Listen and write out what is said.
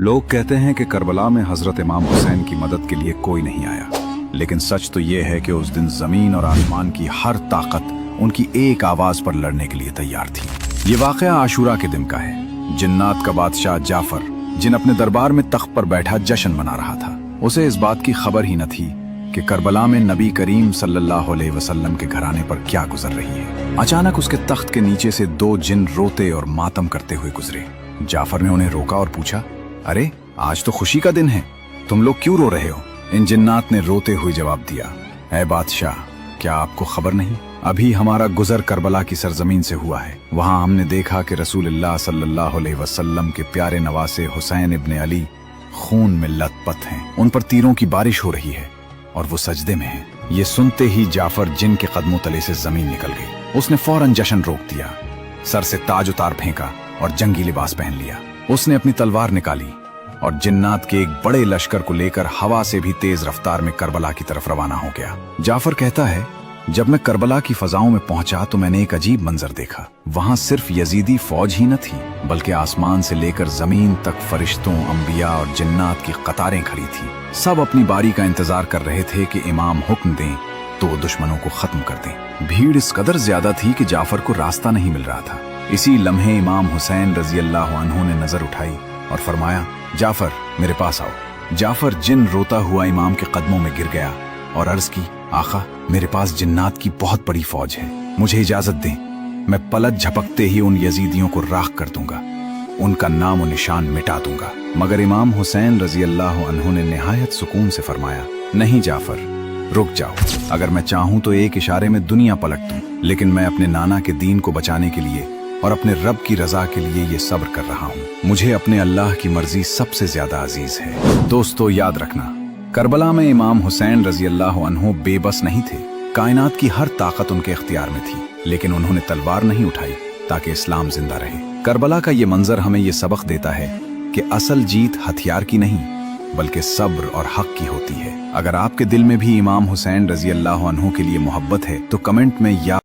लोग कहते हैं कि करबला में हजरत इमाम हुसैन की मदद के लिए कोई नहीं आया, लेकिन सच तो ये है कि उस दिन जमीन और आसमान की हर ताकत उनकी एक आवाज पर लड़ने के लिए तैयार थी। ये वाकया आशूरा के दिन का है। जिन्नात का बादशाह जाफर, जिन अपने दरबार में तख्त पर बैठा जश्न मना रहा था, उसे इस बात की खबर ही न थी कि करबला में नबी करीम सल्लल्लाहु अलैहि वसल्लम के घराने पर क्या गुजर रही है। अचानक उसके तख्त के नीचे से दो जिन रोते और मातम करते हुए गुजरे। जाफर ने उन्हें रोका और पूछा, अरे आज तो खुशी का दिन है, तुम लोग क्यों रो रहे हो? इन जिन्नात ने रोते हुए जवाब दिया, ऐ बादशाह, क्या आपको खबर नहीं? अभी हमारा गुजर करबला की सरजमीन से हुआ है। वहां हमने देखा कि रसूलुल्लाह सल्लल्लाहु अलैहि वसल्लम के प्यारे नवासे हुसैन इब्ने अली खून में लथपथ हैं। उन पर तीरों की बारिश हो रही है और वो सजदे में हैं। ये सुनते ही जाफर जिन के कदमों तले से जमीन निकल गई। उसने फौरन जश्न रोक दिया, सर से ताज उतार फेंका और जंगी लिबास पहन लिया। उसने अपनी तलवार निकाली और जिन्नात के एक बड़े लश्कर को लेकर हवा से भी तेज रफ्तार में करबला की तरफ रवाना हो गया। जाफर कहता है, जब मैं करबला की फजाओं में पहुंचा तो मैंने एक अजीब मंजर देखा। वहां सिर्फ यजीदी फौज ही न थी, बल्कि आसमान से लेकर जमीन तक फरिश्तों, अंबिया और जिन्नात की कतारें खड़ी थी। सब अपनी बारी का इंतजार कर रहे थे कि इमाम हुक्म दें तो वो दुश्मनों को खत्म कर दें। भीड़ इस कदर ज्यादा थी कि जाफर को रास्ता नहीं मिल रहा था। इसी लम्हे इमाम हुसैन रजी अल्लाह अन्हु ने नजर उठाई और फरमाया, जाफर मेरे पास आओ। जाफर जिन रोता हुआ इमाम के कदमों में गिर गया और अर्ज की, आका मेरे पास जिन्नात की बहुत बड़ी फौज है, मुझे इजाजत दें, मैं पलक झपकते ही उन यजीदियों को राख कर दूंगा, उनका नाम और निशान मिटा दूंगा। मगर इमाम हुसैन रजी अल्लाह अन्हु ने निहायत सुकून से फरमाया, नहीं जाफर, रुक जाओ। अगर मैं चाहूं तो एक इशारे में दुनिया पलट दूं, लेकिन मैं अपने नाना के दीन को बचाने के लिए और अपने रब की रजा के लिए ये सब्र कर रहा हूँ। मुझे अपने अल्लाह की मर्जी सबसे ज्यादा अजीज है। दोस्तों याद रखना, करबला में इमाम हुसैन रजी अल्लाह अन्हु बेबस नहीं थे। कायनात की हर ताकत उनके इख्तियार में थी, लेकिन उन्होंने तलवार नहीं उठाई ताकि इस्लाम जिंदा रहे। करबला का ये मंजर हमें ये सबक देता है कि असल जीत हथियार की नहीं, बल्कि सब्र और हक की होती है। अगर आपके दिल में भी इमाम हुसैन रजी अल्लाह अन्हु के लिए मोहब्बत है तो कमेंट में या